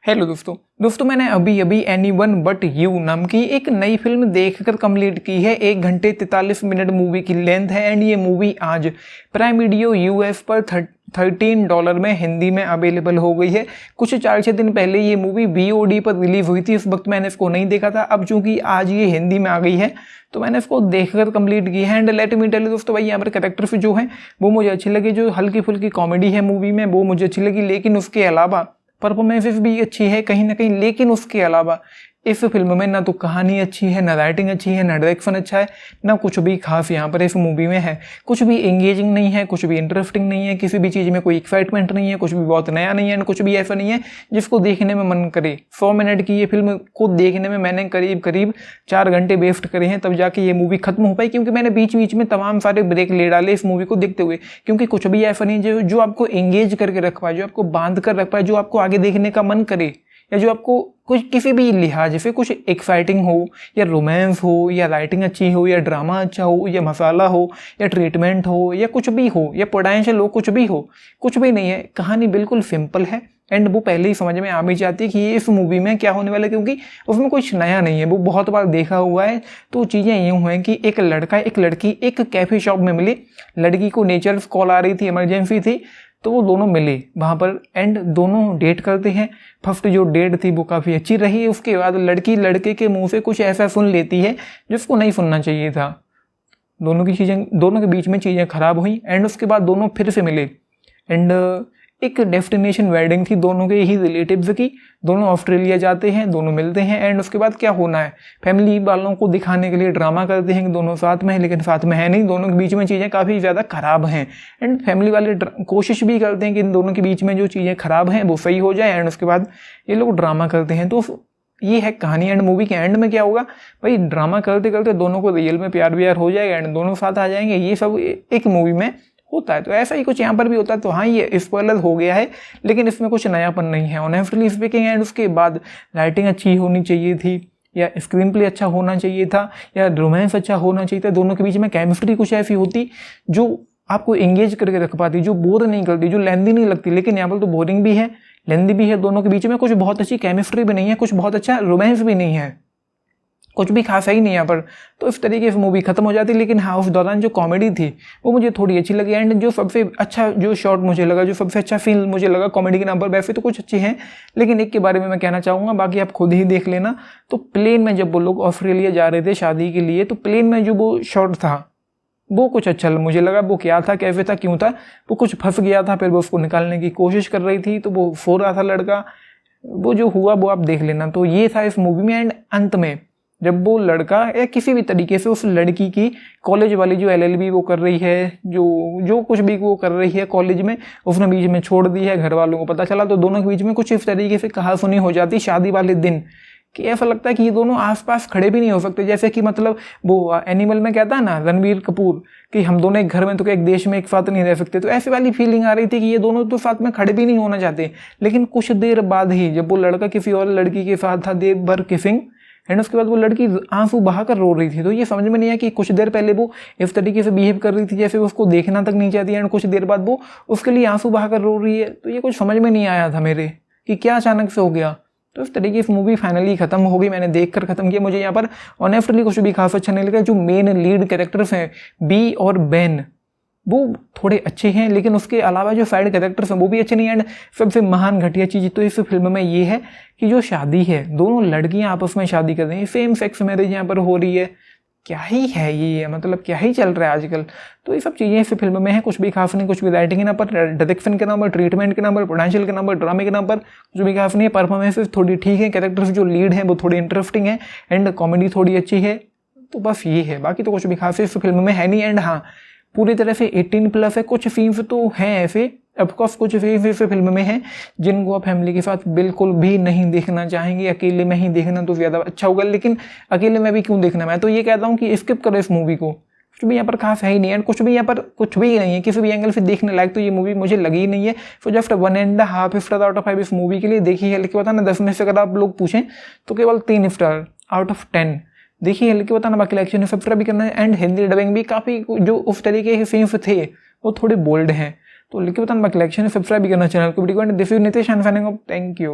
Hello दोस्तों मैंने अभी अभी एनीवन बट यू नाम की एक नई फिल्म देखकर कंप्लीट की है। 1 घंटे 43 मिनट मूवी की लेंथ है एंड ये मूवी आज प्राइम वीडियो यूएस पर $13 में हिंदी में अवेलेबल हो गई है। कुछ 4-6 दिन पहले ये मूवी VOD पर रिलीज हुई थी, उस वक्त मैंने इसको नहीं देखा था। अब चूंकि आज ये हिंदी में आ गई है तो मैंने इसको देखकर कंप्लीट की है। And let me tell you दोस्तों, भाई यहाँ पर कैरेक्टर्स जो हैं वो मुझे अच्छी लगी। जो हल्की फुल्की कॉमेडी है मूवी में वो मुझे अच्छी लगी, लेकिन उसके अलावा परफॉर्मेंसेस भी अच्छी है कहीं ना कहीं। लेकिन उसके अलावा इस फिल्म में ना तो कहानी अच्छी है, ना राइटिंग अच्छी है, ना डायरेक्शन अच्छा है, ना कुछ भी खास यहाँ पर इस मूवी में है। कुछ भी एंगेजिंग नहीं है, कुछ भी इंटरेस्टिंग नहीं है, किसी भी चीज़ में कोई एक्साइटमेंट नहीं है, कुछ भी बहुत नया नहीं है, कुछ भी ऐसा नहीं है जिसको देखने में मन करे। 100 मिनट की ये फिल्म को देखने में मैंने करीब 4 घंटे वेस्ट करे हैं, तब जाके ये मूवी खत्म हो पाई। क्योंकि मैंने बीच बीच में तमाम सारे ब्रेक ले डाले इस मूवी को देखते हुए, क्योंकि कुछ भी ऐसा नहीं जो आपको एंगेज करके रख पाए, जो आपको बांध कर रख पाए, जो आपको आगे देखने का मन करे, या जो आपको कुछ किसी भी लिहाज से कुछ एक्साइटिंग हो, या रोमांस हो, या राइटिंग अच्छी हो, या ड्रामा अच्छा हो, या मसाला हो, या ट्रीटमेंट हो, या कुछ भी हो, या पोटेंशियल हो, कुछ भी हो, कुछ भी नहीं है। कहानी बिल्कुल सिंपल है एंड वो पहले ही समझ में आ भी जाती है कि ये इस मूवी में क्या होने वाला है, क्योंकि उसमें कुछ नया नहीं है, वो बहुत बार देखा हुआ है। तो चीज़ें यूँ हैं कि एक लड़का एक लड़की एक कैफ़े शॉप में मिली। लड़की को नेचर कॉल आ रही थी, इमरजेंसी थी, तो वो दोनों मिले वहाँ पर एंड दोनों डेट करते हैं। फर्स्ट जो डेट थी वो काफ़ी अच्छी रही। उसके बाद लड़की लड़के के मुंह से कुछ ऐसा सुन लेती है जिसको नहीं सुनना चाहिए था। दोनों के बीच में चीज़ें खराब हुई एंड उसके बाद दोनों फिर से मिले एंड एक डेस्टिनेशन वेडिंग थी दोनों के ही रिलेटिव्स की। दोनों ऑस्ट्रेलिया जाते हैं, दोनों मिलते हैं एंड उसके बाद क्या होना है, फैमिली वालों को दिखाने के लिए ड्रामा करते हैं कि दोनों साथ में हैं, लेकिन साथ में है नहीं। दोनों के बीच में चीज़ें काफ़ी ज़्यादा खराब हैं एंड फैमिली वाले कोशिश भी करते हैं कि इन दोनों के बीच में जो चीज़ें खराब हैं वो सही हो जाए एंड उसके बाद ये लोग ड्रामा करते हैं। तो ये है कहानी। एंड मूवी के एंड में क्या होगा, भाई ड्रामा करते करते दोनों को रियल में प्यार हो जाएगा एंड दोनों साथ आ जाएंगे। ये सब एक मूवी में होता है, तो ऐसा ही कुछ यहाँ पर भी होता है। तो हाँ, ये स्पॉइलर हो गया है, लेकिन इसमें कुछ नयापन नहीं है ऑनेस्टली स्पीकिंग। एंड उसके बाद राइटिंग अच्छी होनी चाहिए थी, या स्क्रीन प्ले अच्छा होना चाहिए था, या रोमांस अच्छा होना चाहिए था। दोनों के बीच में केमिस्ट्री कुछ ऐसी होती जो आपको एंगेज करके रख पाती, जो बोर नहीं करती, जो लेंदी नहीं लगती। लेकिन यहाँ पर तो बोरिंग भी है, लेंदी भी है। दोनों के बीच में कुछ बहुत अच्छी केमिस्ट्री भी नहीं है, कुछ बहुत अच्छा रोमांस भी नहीं है, कुछ भी खास ही नहीं यहाँ पर। तो इस तरीके से मूवी खत्म हो जाती। लेकिन हाँ, उस दौरान जो कॉमेडी थी वो मुझे थोड़ी अच्छी लगी एंड जो सबसे अच्छा जो शॉट मुझे लगा, जो सबसे अच्छा फील मुझे लगा कॉमेडी के नाम पर, वैसे तो कुछ अच्छे हैं, लेकिन एक के बारे में मैं कहना चाहूँगा, बाकी आप खुद ही देख लेना। तो प्लेन में जब वो लोग ऑस्ट्रेलिया जा रहे थे शादी के लिए, तो प्लेन में जो वो शॉट था वो कुछ अच्छा मुझे लगा। वो क्या था, कैसे था, क्यों था, वो कुछ फंस गया था, फिर वो उसको निकालने की कोशिश कर रही थी, तो वो सो रहा था लड़का। वो जो हुआ वो आप देख लेना। तो ये था इस मूवी में। एंड अंत में जब वो लड़का या किसी भी तरीके से उस लड़की की कॉलेज वाली जो LLB वो कर रही है, जो कुछ भी वो कर रही है कॉलेज में, उसने बीच में छोड़ दी है, घर वालों को पता चला, तो दोनों के बीच में कुछ इस तरीके से कहासुनी हो जाती शादी वाले दिन कि ऐसा लगता है कि ये दोनों आसपास खड़े भी नहीं हो सकते। जैसे कि मतलब वो एनिमल में कहता है ना रणबीर कपूर कि हम दोनों एक घर में तो एक देश में एक साथ नहीं रह सकते, तो ऐसी वाली फीलिंग आ रही थी कि ये दोनों तो साथ में खड़े भी नहीं होना चाहते। लेकिन कुछ देर बाद ही जब वो लड़का किसी और लड़की के साथ था, देव भर किसिंग, एंड उसके बाद वो लड़की आंसू बहाकर रो रही थी। तो ये समझ में नहीं आया कि कुछ देर पहले वो इस तरीके से बिहेव कर रही थी जैसे उसको देखना तक नहीं चाहती, एंड कुछ देर बाद वो उसके लिए आंसू बहाकर रो रही है। तो ये कुछ समझ में नहीं आया था मेरे कि क्या अचानक से हो गया। तो इस तरीके से मूवी फाइनली खत्म हो गई, मैंने देखकर खत्म किया। मुझे यहाँ पर ऑनेस्टली कुछ भी खास अच्छा नहीं लगा। जो मेन लीड कैरेक्टर्स हैं बी और बेन, वो थोड़े अच्छे हैं, लेकिन उसके अलावा जो साइड कैरेक्टर्स हैं वो भी अच्छे नहीं। एंड सबसे महान घटिया चीज़ तो इस फिल्म में ये है कि जो शादी है, दोनों लड़कियां आपस में शादी कर रही हैं, सेम सेक्स मैरिज यहाँ पर हो रही है। क्या ही है ये, मतलब क्या ही चल रहा है आजकल। तो ये सब चीज़ें इस फिल्म में हैं, कुछ भी खास नहीं। कुछ भी राइटिंग के नाम पर, डायरेक्शन के नाम पर, ट्रीटमेंट के नाम पर, पोटेंशियल के नाम पर, ड्रामे के नाम पर कुछ भी खास नहीं है। परफॉर्मेंसेस थोड़ी ठीक है, कैरेक्टर्स जो लीड हैं वो थोड़ी इंटरेस्टिंग है एंड कॉमेडी थोड़ी अच्छी है। तो बस ये है, बाकी तो कुछ भी खास इस फिल्म में है नहीं। एंड हाँ, पूरी तरह से 18+ है। कुछ सीन्स तो हैं ऐसे, ऑफकोर्स कुछ सीन्स फिल्म में हैं जिनको आप फैमिली के साथ बिल्कुल भी नहीं देखना चाहेंगे। अकेले में ही देखना तो ज़्यादा अच्छा होगा, लेकिन अकेले में भी क्यों देखना। मैं तो ये कहता हूँ कि स्किप करो इस मूवी को, कुछ भी यहाँ पर खास है ही नहीं। एंड कुछ भी यहाँ पर कुछ भी नहीं है किसी भी एंगल से देखने लायक, तो ये मूवी मुझे लगी ही नहीं है। So just 1.5 star out of 5 इस मूवी के लिए देखी है। लेकिन बताना 10 में से अगर आप लोग पूछें तो केवल 3 स्टार आउट ऑफ 10 देखिए। लेकिन बताना बाकी लाइक सब्सक्राइब भी करना है। एंड हिंदी डबिंग भी काफ़ी जो उस तरीके के सीन्स थे वो थोड़े बोल्ड हैं, तो लिख के बताना बाकी लाइक सब्सक्राइब भी करना चैनल को। Video this is Nitesh, I am signing off, thank you.